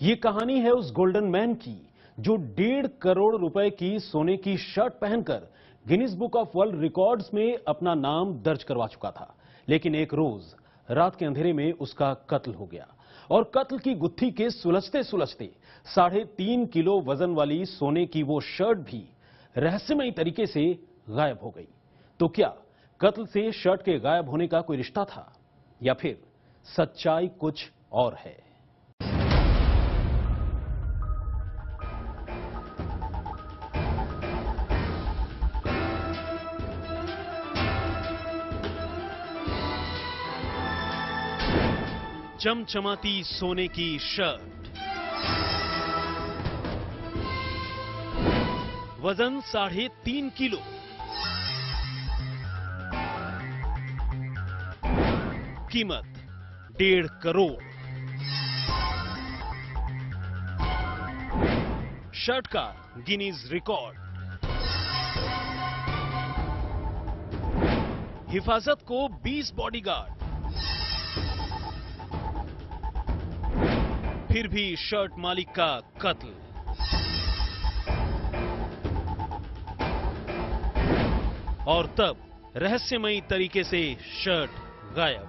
ये कहानी है उस गोल्डन मैन की जो 1.5 करोड़ रुपए की सोने की शर्ट पहनकर Guinness Book of World Records में अपना नाम दर्ज करवा चुका था। लेकिन एक रोज रात के अंधेरे में उसका कत्ल हो गया और कत्ल की गुत्थी के सुलझते सुलझते 3.5 किलो वजन वाली सोने की वो शर्ट भी रहस्यमयी तरीके से गायब हो गई। तो क्या कत्ल से शर्ट के गायब होने का कोई रिश्ता था या फिर सच्चाई कुछ और है? चमचमाती सोने की शर्ट, वजन 3.5 किलो, कीमत 1.5 करोड़। शर्ट का गिनीज रिकॉर्ड। हिफाजत को 20 बॉडीगार्ड। फिर भी शर्ट मालिक का कत्ल। और तब रहस्यमयी तरीके से शर्ट गायब।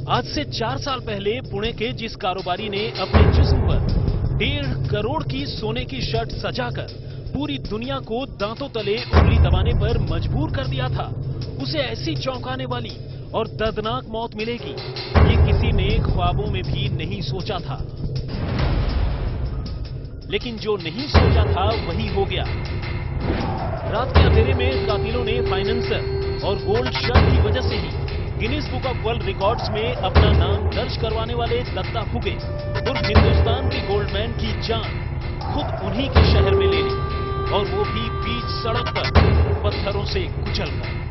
आज से 4 साल पहले पुणे के जिस कारोबारी ने अपने जिस्म पर 1.5 करोड़ की सोने की शर्ट सजाकर पूरी दुनिया को दांतों तले उंगली दबाने पर मजबूर कर दिया था, उसे ऐसी चौंकाने वाली और दर्दनाक मौत मिलेगी, ये किसी ने ख्वाबों में भी नहीं सोचा था। लेकिन जो नहीं सोचा था वही हो गया। रात के अंधेरे में कातिलों ने फाइनेंसर और गोल्ड शर्ट की वजह से ही Guinness Book of World Records में अपना नाम दर्ज करवाने वाले दत्ता फुगे उर्फ हिंदुस्तान के गोल्डमैन की जान खुद उन्हीं के शहर में ले ली, और वो भी बीच सड़क पर पत्थरों से कुचलकर।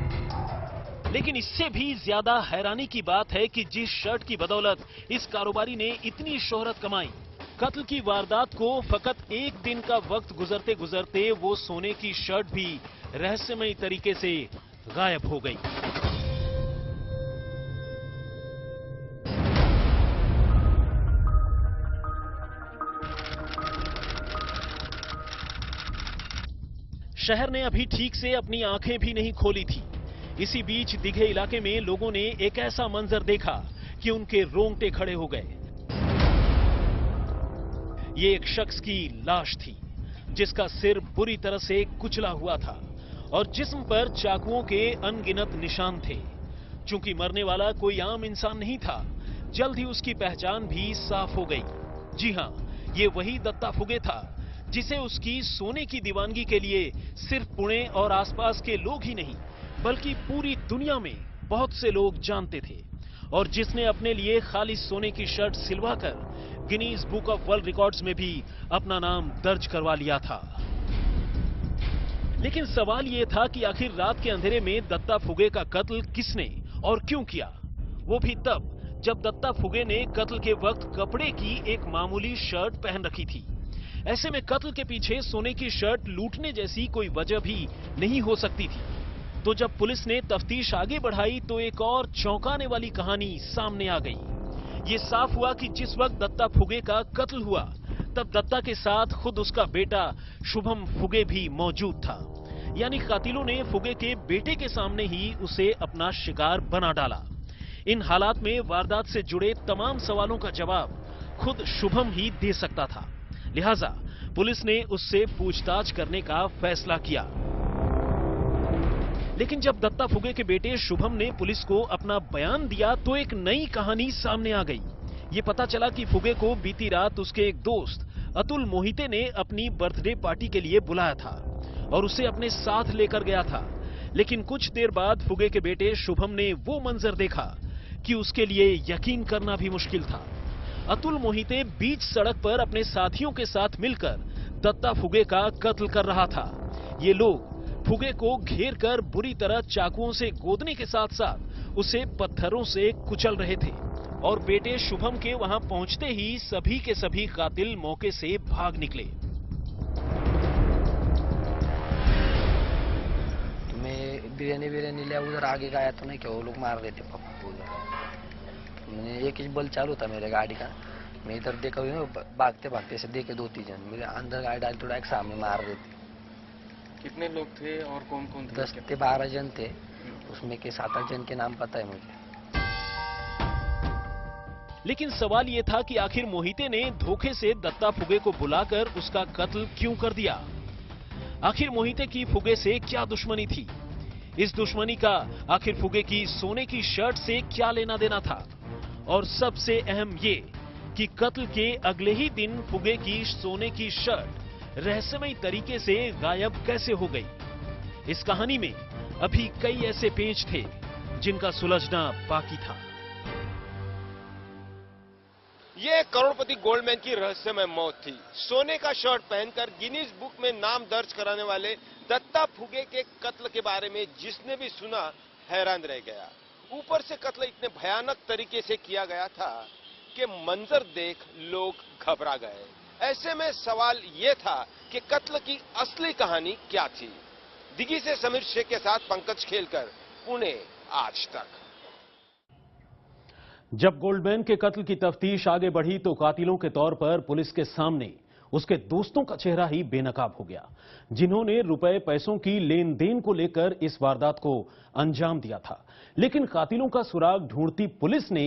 लेकिन इससे भी ज्यादा हैरानी की बात है कि जिस शर्ट की बदौलत इस कारोबारी ने इतनी शोहरत कमाई, कत्ल की वारदात को फकत एक दिन का वक्त गुजरते गुजरते वो सोने की शर्ट भी रहस्यमयी तरीके से गायब हो गई। शहर ने अभी ठीक से अपनी आंखें भी नहीं खोली थी। इसी बीच दिघे इलाके में लोगों ने एक ऐसा मंजर देखा कि उनके रोंगटे खड़े हो गए। ये एक शख्स की लाश थी जिसका सिर बुरी तरह से कुचला हुआ था और जिस्म पर चाकुओं के अनगिनत निशान थे। चूंकि मरने वाला कोई आम इंसान नहीं था, जल्द ही उसकी पहचान भी साफ हो गई। जी हां, ये वही दत्ता फुगे था जिसे उसकी सोने की दीवानगी के लिए सिर्फ पुणे और आसपास के लोग ही नहीं बल्कि पूरी दुनिया में बहुत से लोग जानते थे, और जिसने अपने लिए खालिस सोने की शर्ट सिलवाकर Guinness Book of World Records में भी अपना नाम दर्ज करवा लिया था। लेकिन सवाल यह था कि आखिर रात के अंधेरे में दत्ता फुगे का कत्ल किसने और क्यों किया, वो भी तब जब दत्ता फुगे ने कत्ल के वक्त कपड़े की एक मामूली शर्ट पहन रखी थी। ऐसे में कत्ल के पीछे सोने की शर्ट लूटने जैसी कोई वजह भी नहीं हो सकती थी। तो जब पुलिस ने तफ्तीश आगे बढ़ाई तो एक और चौंकाने वाली कहानी सामने आ गई। ये साफ हुआ कि जिस वक्त दत्ता फुगे का कत्ल हुआ तब दत्ता के साथ खुद उसका बेटा शुभम फुगे भी मौजूद था। यानी कातिलों ने फुगे के बेटे के सामने ही उसे अपना शिकार बना डाला। इन हालात में वारदात से जुड़े तमाम सवालों का जवाब खुद शुभम ही दे सकता था। लिहाजा पुलिस ने उससे पूछताछ करने का फैसला किया। लेकिन जब दत्ता फुगे के बेटे शुभम ने पुलिस को अपना बयान दिया तो एक नई कहानी सामने आ गई। ये पता चला कि फुगे को बीती रात उसके एक दोस्त अतुल मोहिते ने अपनी बर्थडे पार्टी के लिए बुलाया था और उसे अपने साथ लेकर गया था। लेकिन कुछ देर बाद फुगे के बेटे शुभम ने वो मंजर देखा कि उसके लिए यकीन करना भी मुश्किल था। अतुल मोहिते बीच सड़क पर अपने साथियों के साथ मिलकर दत्ता फुगे का कत्ल कर रहा था। ये लोग फुगे को घेर कर बुरी तरह चाकुओं से गोदने के साथ साथ उसे पत्थरों से कुचल रहे थे, और बेटे शुभम के वहां पहुंचते ही सभी के सभी कातिल मौके से भाग निकले। बिरयानी लिया उधर आगे गया तो नहीं क्या वो लोग मार रहे थे पापा को उधर। मैंने एक ही बल चालू था मेरे गाड़ी का, मैं इधर देखा भागते भागते से देखे 2-3 जन मेरे अंदर गाड़ी डाल थोड़ा एक सामने मार रहे थे। कितने लोग थे और कौन कौन थे? 10 से 12 जन थे, उसमें के 7-8 जन के नाम पता है मुझे। लेकिन सवाल ये था कि आखिर मोहिते ने धोखे से दत्ता फुगे को बुलाकर उसका कत्ल क्यों कर दिया? आखिर मोहिते की फुगे से क्या दुश्मनी थी? इस दुश्मनी का आखिर फुगे की सोने की शर्ट से क्या लेना देना था? और सबसे अहम ये कि कत्ल के अगले ही दिन फुगे की सोने की शर्ट रहस्यमय तरीके से गायब कैसे हो गई? इस कहानी में अभी कई ऐसे पेच थे जिनका सुलझना बाकी था। ये करोड़पति गोल्डमैन की रहस्यमय मौत थी। सोने का शर्ट पहनकर गिनीज बुक में नाम दर्ज कराने वाले दत्ता फुगे के कत्ल के बारे में जिसने भी सुना हैरान रह गया। ऊपर से कत्ल इतने भयानक तरीके से किया गया था कि मंजर देख लोग घबरा गए। ऐसे में सवाल ये था कि कत्ल की असली कहानी क्या थी? दिघी से समीर शेख के साथ पंकज खेलकर, पुणे, आज तक। जब गोल्डमैन के कत्ल की तफ्तीश आगे बढ़ी तो कातिलों के तौर पर पुलिस के सामने उसके दोस्तों का चेहरा ही बेनकाब हो गया, जिन्होंने रुपए पैसों की लेन देन को लेकर इस वारदात को अंजाम दिया था। लेकिन कातिलों का सुराग ढूंढती पुलिस ने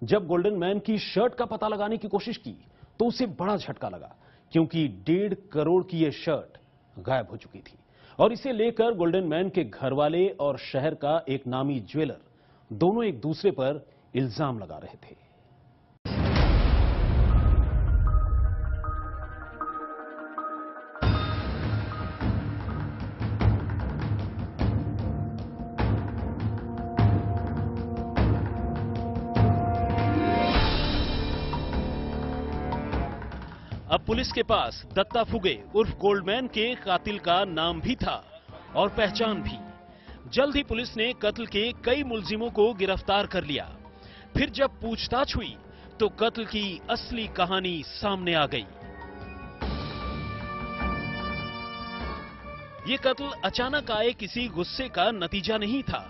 जब गोल्डन मैन की शर्ट का पता लगाने की कोशिश की तो उसे बड़ा झटका लगा, क्योंकि 1.5 करोड़ की यह शर्ट गायब हो चुकी थी। और इसे लेकर गोल्डन मैन के घरवाले और शहर का एक नामी ज्वेलर दोनों एक दूसरे पर इल्जाम लगा रहे थे। अब पुलिस के पास दत्ता फुगे उर्फ गोल्डमैन के कातिल का नाम भी था और पहचान भी। जल्द ही पुलिस ने कत्ल के कई मुलजिमों को गिरफ्तार कर लिया। फिर जब पूछताछ हुई तो कत्ल की असली कहानी सामने आ गई। ये कत्ल अचानक आए किसी गुस्से का नतीजा नहीं था,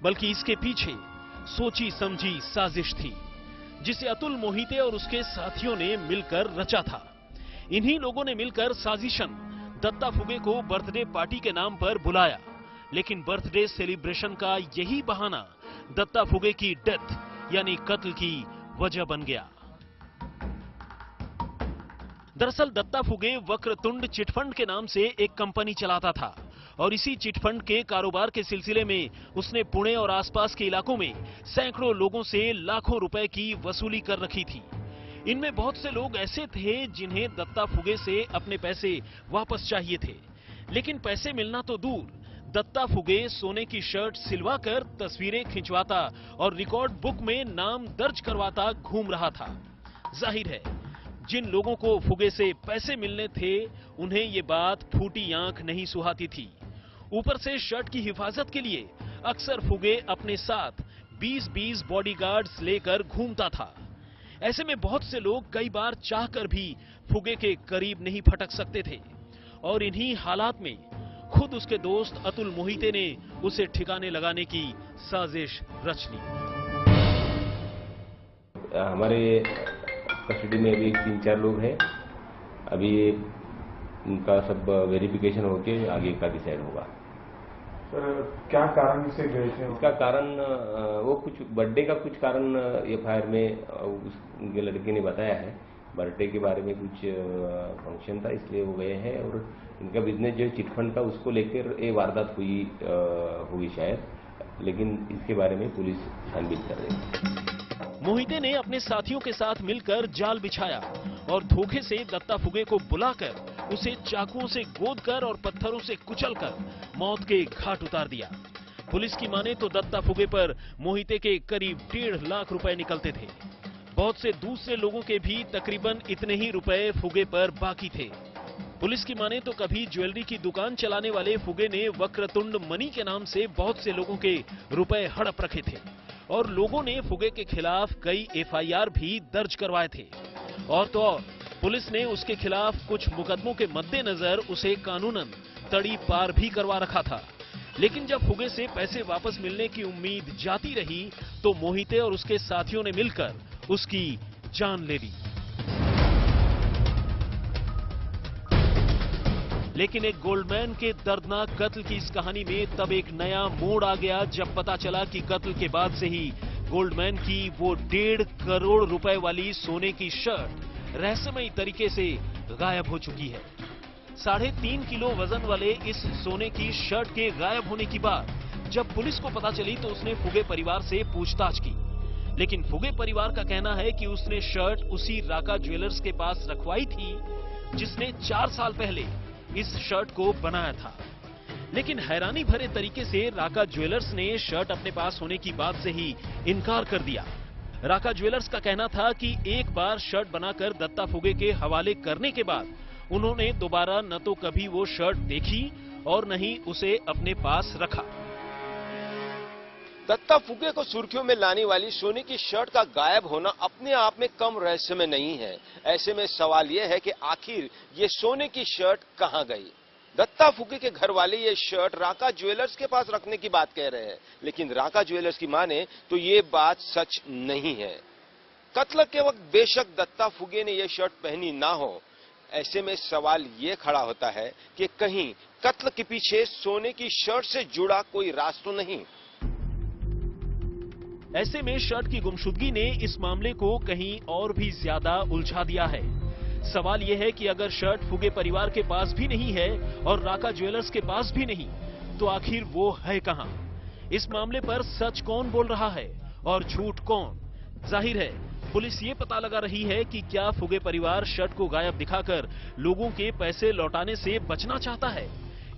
बल्कि इसके पीछे सोची समझी साजिश थी, जिसे अतुल मोहिते और उसके साथियों ने मिलकर रचा था। इन्हीं लोगों ने मिलकर साजिशन दत्ता फुगे को बर्थडे पार्टी के नाम पर बुलाया, लेकिन बर्थडे सेलिब्रेशन का यही बहाना दत्ता फुगे की डेथ यानी कत्ल की वजह बन गया। दरअसल दत्ता फुगे वक्रतुंड चिटफंड के नाम से एक कंपनी चलाता था और इसी चिटफंड के कारोबार के सिलसिले में उसने पुणे और आसपास के इलाकों में सैकड़ों लोगों से लाखों रुपए की वसूली कर रखी थी। इनमें बहुत से लोग ऐसे थे जिन्हें दत्ता फुगे से अपने पैसे वापस चाहिए थे, लेकिन पैसे मिलना तो दूर, दत्ता फुगे सोने की शर्ट सिलवाकर तस्वीरें खिंचवाता और रिकॉर्ड बुक में नाम दर्ज करवाता घूम रहा था। जाहिर है जिन लोगों को फुगे से पैसे मिलने थे उन्हें ये बात फूटी आंख नहीं सुहाती थी। ऊपर से शर्ट की हिफाजत के लिए अक्सर फुगे अपने साथ 20-20 बॉडीगार्ड्स लेकर घूमता था। ऐसे में बहुत से लोग कई बार चाहकर भी फुगे के करीब नहीं फटक सकते थे और इन्हीं हालात में खुद उसके दोस्त अतुल मोहिते ने उसे ठिकाने लगाने की साजिश रच ली। हमारे कस्टडी में अभी 3-4 लोग हैं। अभी उनका सब वेरिफिकेशन होके आगे का डिसाइड होगा। सर क्या कारण से गए थे? इसका कारण वो कुछ बर्थडे का कुछ कारण एफआईआर में उनके लड़के ने बताया है। बर्थडे के बारे में कुछ फंक्शन था इसलिए वो गए हैं और इनका बिजनेस जो चिटफंड का उसको लेकर ये वारदात हुई शायद, लेकिन इसके बारे में पुलिस छानबीन कर रही है। मोहिते ने अपने साथियों के साथ मिलकर जाल बिछाया और धोखे से दत्ता फुगे को बुलाकर उसे चाकुओं से गोदकर और पत्थरों से कुचलकर मौत के घाट उतार दिया। पुलिस की माने तो दत्ता फुगे पर मोहिते के करीब 1.5 लाख रुपए निकलते थे। बहुत से दूसरे लोगों के भी तकरीबन इतने ही रुपए फुगे पर बाकी थे। पुलिस की माने तो कभी ज्वेलरी की दुकान चलाने वाले फुगे ने वक्रतुंड मनी के नाम से बहुत से लोगों के रुपए हड़प रखे थे और लोगों ने फुगे के खिलाफ कई एफआईआर भी दर्ज करवाए थे। और तो और पुलिस ने उसके खिलाफ कुछ मुकदमों के मद्देनजर उसे कानूनन तड़ी पार भी करवा रखा था। लेकिन जब फुगे से पैसे वापस मिलने की उम्मीद जाती रही तो मोहिते और उसके साथियों ने मिलकर उसकी जान ले ली। लेकिन एक गोल्डमैन के दर्दनाक कत्ल की इस कहानी में तब एक नया मोड़ आ गया जब पता चला कि कत्ल के बाद से ही गोल्डमैन की वो 1.5 करोड़ रुपए वाली सोने की शर्ट रहस्यमयी तरीके से गायब हो चुकी है। 3.5 किलो वजन वाले इस सोने की शर्ट के गायब होने की बात जब पुलिस को पता चली तो उसने फुगे परिवार से पूछताछ की। लेकिन फुगे परिवार का कहना है कि उसने शर्ट उसी राका ज्वेलर्स के पास रखवाई थी जिसने 4 साल पहले इस शर्ट को बनाया था। लेकिन हैरानी भरे तरीके से राका ज्वेलर्स ने शर्ट अपने पास होने की बात से ही इनकार कर दिया। राका ज्वेलर्स का कहना था कि एक बार शर्ट बनाकर दत्ता फुगे के हवाले करने के बाद उन्होंने दोबारा न तो कभी वो शर्ट देखी और न ही उसे अपने पास रखा। दत्ता फुगे को सुर्खियों में लाने वाली सोने की शर्ट का गायब होना अपने आप में कम रहस्यमय नहीं है। ऐसे में सवाल यह है कि आखिर ये सोने की शर्ट कहां गई। दत्ता फुगे के घर वाले ये शर्ट राका ज्वेलर्स के पास रखने की बात कह रहे हैं, लेकिन राका ज्वेलर्स की माने तो ये बात सच नहीं है। कत्ल के वक्त बेशक दत्ता फुगे ने यह शर्ट पहनी ना हो, ऐसे में सवाल ये खड़ा होता है कि कहीं कत्ल के पीछे सोने की शर्ट से जुड़ा कोई राज तो नहीं। ऐसे में शर्ट की गुमशुदगी ने इस मामले को कहीं और भी ज्यादा उलझा दिया है। सवाल यह है कि अगर शर्ट फुगे परिवार के पास भी नहीं है और राका ज्वेलर्स के पास भी नहीं, तो आखिर वो है कहां? इस मामले पर सच कौन बोल रहा है और झूठ कौन? जाहिर है पुलिस ये पता लगा रही है कि क्या फुगे परिवार शर्ट को गायब दिखाकर लोगों के पैसे लौटाने से बचना चाहता है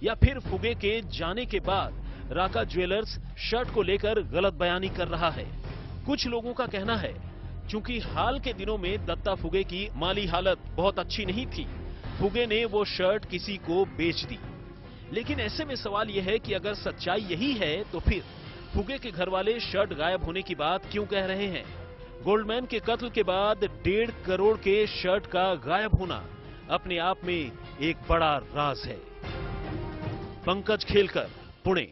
या फिर फुगे के जाने के बाद राका ज्वेलर्स शर्ट को लेकर गलत बयानी कर रहा है। कुछ लोगों का कहना है क्योंकि हाल के दिनों में दत्ता फुगे की माली हालत बहुत अच्छी नहीं थी, फुगे ने वो शर्ट किसी को बेच दी। लेकिन ऐसे में सवाल यह है कि अगर सच्चाई यही है तो फिर फुगे के घर वाले शर्ट गायब होने की बात क्यों कह रहे हैं? गोल्डमैन के कत्ल के बाद 1.5 करोड़ के शर्ट का गायब होना अपने आप में एक बड़ा राज है। पंकज खेलकर, पुणे,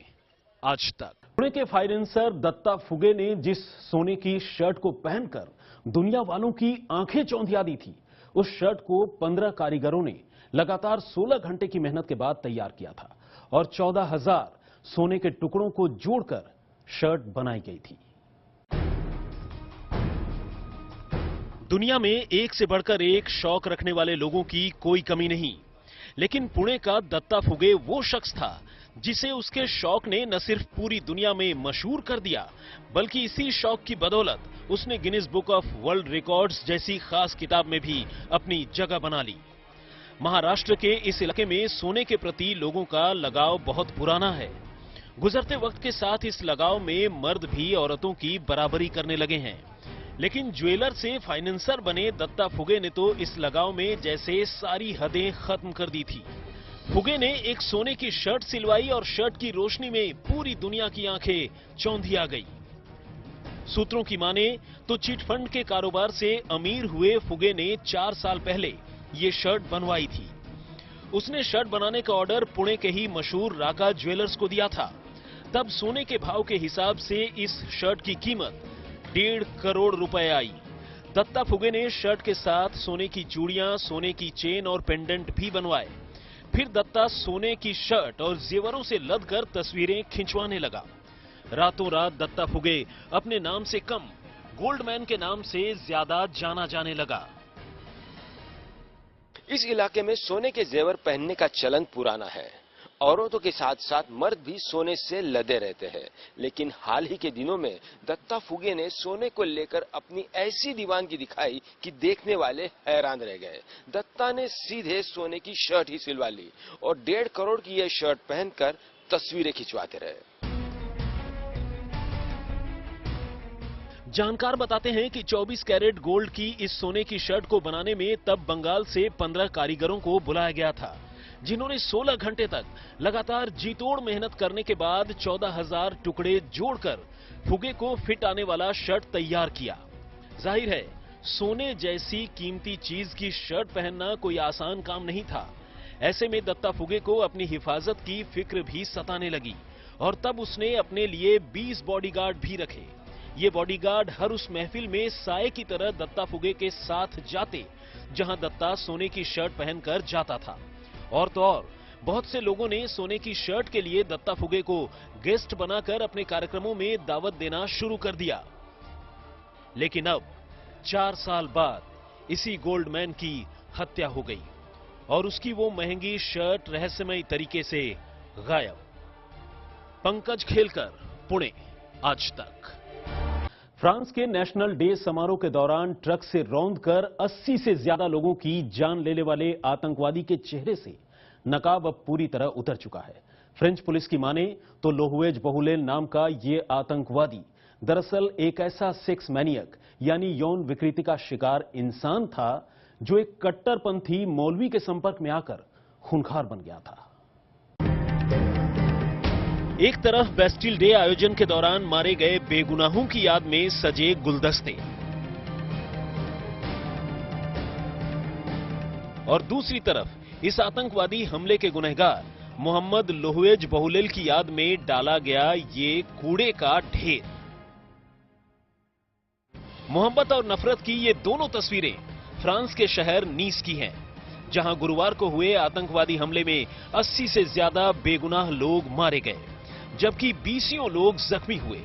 आज तक। पुणे के फाइनेंसर दत्ता फुगे ने जिस सोने की शर्ट को पहनकर दुनिया वालों की आंखें चौंधिया दी थी, उस शर्ट को 15 कारीगरों ने लगातार 16 घंटे की मेहनत के बाद तैयार किया था और 14,000 सोने के टुकड़ों को जोड़कर शर्ट बनाई गई थी। दुनिया में एक से बढ़कर एक शौक रखने वाले लोगों की कोई कमी नहीं, लेकिन पुणे का दत्ता फुगे वो शख्स था जिसे उसके शौक ने न सिर्फ पूरी दुनिया में मशहूर कर दिया, बल्कि इसी शौक की बदौलत उसने Guinness Book of World records जैसी खास किताब में भी अपनी जगह बना ली। महाराष्ट्र के इस इलाके में सोने के प्रति लोगों का लगाव बहुत पुराना है। गुजरते वक्त के साथ इस लगाव में मर्द भी औरतों की बराबरी करने लगे हैं। लेकिन ज्वेलर से फाइनेंसर बने दत्ता फुगे ने तो इस लगाव में जैसे सारी हदें खत्म कर दी थी। फुगे ने एक सोने की शर्ट सिलवाई और शर्ट की रोशनी में पूरी दुनिया की आंखें चौंधिया गई। सूत्रों की माने तो चिटफंड के कारोबार से अमीर हुए फुगे ने 4 साल पहले ये शर्ट बनवाई थी। उसने शर्ट बनाने का ऑर्डर पुणे के ही मशहूर राका ज्वेलर्स को दिया था। तब सोने के भाव के हिसाब से इस शर्ट की कीमत 1.5 करोड़ रुपए आई। दत्ता फुगे ने शर्ट के साथ सोने की चूड़ियां, सोने की चेन और पेंडेंट भी बनवाए। फिर दत्ता सोने की शर्ट और जेवरों से लदकर तस्वीरें खिंचवाने लगा। रातों रात दत्ता फुगे अपने नाम से कम गोल्डमैन के नाम से ज्यादा जाना जाने लगा। इस इलाके में सोने के जेवर पहनने का चलन पुराना है। औरतों के साथ साथ मर्द भी सोने से लदे रहते हैं, लेकिन हाल ही के दिनों में दत्ता फुगे ने सोने को लेकर अपनी ऐसी दीवानगी दिखाई कि देखने वाले हैरान रह गए। दत्ता ने सीधे सोने की शर्ट ही सिलवा ली और 1.5 करोड़ की यह शर्ट पहनकर तस्वीरें खिंचवाते रहे। जानकार बताते हैं कि 24 कैरेट गोल्ड की इस सोने की शर्ट को बनाने में तब बंगाल से 15 कारीगरों को बुलाया गया था, जिन्होंने 16 घंटे तक लगातार जीतोड़ मेहनत करने के बाद 14,000 टुकड़े जोड़कर फुगे को फिट आने वाला शर्ट तैयार किया। जाहिर है सोने जैसी कीमती चीज की शर्ट पहनना कोई आसान काम नहीं था। ऐसे में दत्ता फुगे को अपनी हिफाजत की फिक्र भी सताने लगी और तब उसने अपने लिए 20 बॉडीगार्ड भी रखे। ये बॉडीगार्ड हर उस महफिल में साए की तरह दत्ता फुगे के साथ जाते जहां दत्ता सोने की शर्ट पहनकर जाता था। और तो और बहुत से लोगों ने सोने की शर्ट के लिए दत्ता फुगे को गेस्ट बनाकर अपने कार्यक्रमों में दावत देना शुरू कर दिया। लेकिन अब 4 साल बाद इसी गोल्डमैन की हत्या हो गई और उसकी वो महंगी शर्ट रहस्यमयी तरीके से गायब। पंकज खेलकर, पुणे, आज तक। फ्रांस के नेशनल डे समारोह के दौरान ट्रक से रौंदकर 80 से ज्यादा लोगों की जान लेने वाले आतंकवादी के चेहरे से नकाब अब पूरी तरह उतर चुका है। फ्रेंच पुलिस की माने तो लोहुएज बहुलेल नाम का ये आतंकवादी दरअसल एक ऐसा सेक्स मैनियक यानी यौन विकृति का शिकार इंसान था जो एक कट्टरपंथी मौलवी के संपर्क में आकर खूंखार बन गया था। एक तरफ बेस्टिल डे आयोजन के दौरान मारे गए बेगुनाहों की याद में सजे गुलदस्ते और दूसरी तरफ इस आतंकवादी हमले के गुनहगार मोहम्मद लोहुएज बहुलेल की याद में डाला गया ये कूड़े का ढेर। मोहब्बत और नफरत की ये दोनों तस्वीरें फ्रांस के शहर नीस की हैं, जहां गुरुवार को हुए आतंकवादी हमले में 80 से ज्यादा बेगुनाह लोग मारे गए जबकि 20 लोग जख्मी हुए।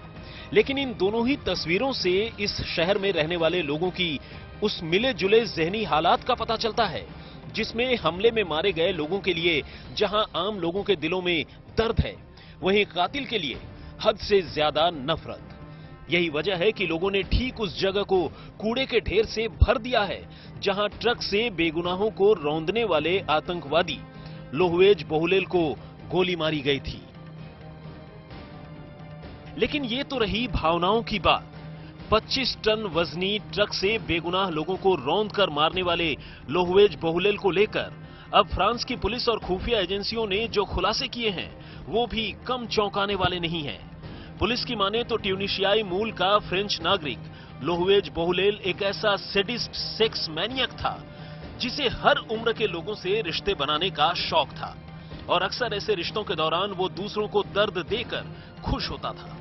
लेकिन इन दोनों ही तस्वीरों से इस शहर में रहने वाले लोगों की उस मिले जुले जहनी हालात का पता चलता है जिसमें हमले में मारे गए लोगों के लिए जहां आम लोगों के दिलों में दर्द है, वहीं कातिल के लिए हद से ज्यादा नफरत। यही वजह है कि लोगों ने ठीक उस जगह को कूड़े के ढेर से भर दिया है जहां ट्रक से बेगुनाहों को रौंदने वाले आतंकवादी लोहुएज बहुलेल को गोली मारी गई थी। लेकिन ये तो रही भावनाओं की बात। 25 टन वजनी ट्रक से बेगुनाह लोगों को रौंदकर मारने वाले लोहुएज बहुलेल को लेकर अब फ्रांस की पुलिस और खुफिया एजेंसियों ने जो खुलासे किए हैं वो भी कम चौंकाने वाले नहीं हैं। पुलिस की माने तो ट्यूनिशियाई मूल का फ्रेंच नागरिक लोहुएज बहुलेल एक ऐसा सैडिस्ट सेक्स मैनियक था जिसे हर उम्र के लोगों से रिश्ते बनाने का शौक था और अक्सर ऐसे रिश्तों के दौरान वो दूसरों को दर्द देकर खुश होता था।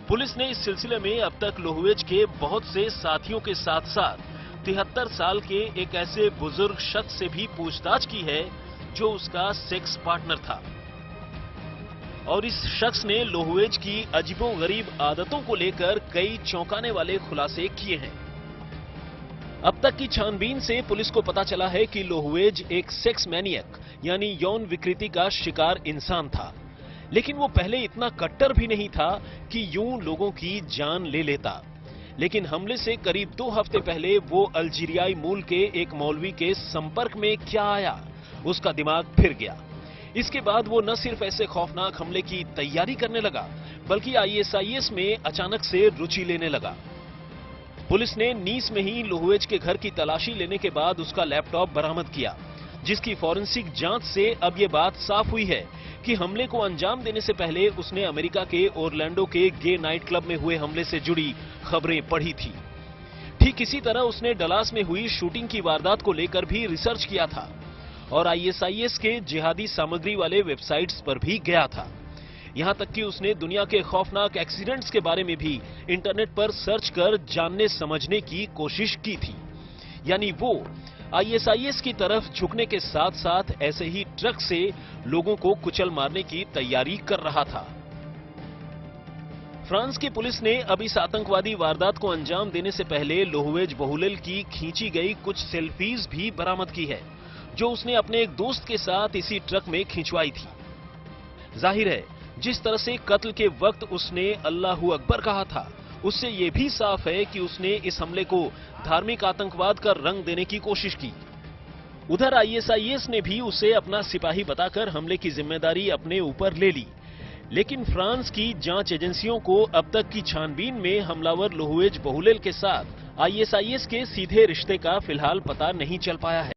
पुलिस ने इस सिलसिले में अब तक लोहुएज के बहुत से साथियों के साथ साथ 73 साल के एक ऐसे बुजुर्ग शख्स से भी पूछताछ की है जो उसका सेक्स पार्टनर था और इस शख्स ने लोहुएज की अजीबोगरीब आदतों को लेकर कई चौंकाने वाले खुलासे किए हैं। अब तक की छानबीन से पुलिस को पता चला है कि लोहुएज एक सेक्स मैनियक यानी यौन विकृति का शिकार इंसान था, लेकिन वो पहले इतना कट्टर भी नहीं था कि यूं लोगों की जान ले लेता। लेकिन हमले से करीब 2 हफ्ते पहले वो अल्जीरियाई मूल के एक मौलवी के संपर्क में क्या आया, उसका दिमाग फिर गया। इसके बाद वो न सिर्फ ऐसे खौफनाक हमले की तैयारी करने लगा बल्कि ISIS में अचानक से रुचि लेने लगा। पुलिस ने नीस में ही लोहुएज के घर की तलाशी लेने के बाद उसका लैपटॉप बरामद किया, जिसकी फॉरेंसिक जांच से अब ये बात साफ हुई है कि हमले को अंजाम देने से पहले उसने अमेरिका के ओरलैंडो के गे नाइट क्लब में हुए हमले से जुड़ी खबरें पढ़ी थी। ठीक इसी तरह उसने डलास में हुई शूटिंग की वारदात को लेकर भी रिसर्च किया था और ISIS के जिहादी सामग्री वाले वेबसाइट्स पर भी गया था। यहां तक कि उसने दुनिया के खौफनाक एक्सीडेंट्स के बारे में भी इंटरनेट पर सर्च कर जानने समझने की कोशिश की थी। यानी वो ISIS की तरफ झुकने के साथ साथ ऐसे ही ट्रक से लोगों को कुचल मारने की तैयारी कर रहा था। फ्रांस की पुलिस ने अब इस आतंकवादी वारदात को अंजाम देने से पहले लोहुएज बहुलेल की खींची गई कुछ सेल्फीज भी बरामद की है जो उसने अपने एक दोस्त के साथ इसी ट्रक में खिंचवाई थी। जाहिर है जिस तरह से कत्ल के वक्त उसने अल्लाहू अकबर कहा था, उससे यह भी साफ है कि उसने इस हमले को धार्मिक आतंकवाद का रंग देने की कोशिश की। उधर ISIS ने भी उसे अपना सिपाही बताकर हमले की जिम्मेदारी अपने ऊपर ले ली। लेकिन फ्रांस की जांच एजेंसियों को अब तक की छानबीन में हमलावर लोहुएज बहुलेल के साथ ISIS के सीधे रिश्ते का फिलहाल पता नहीं चल पाया है।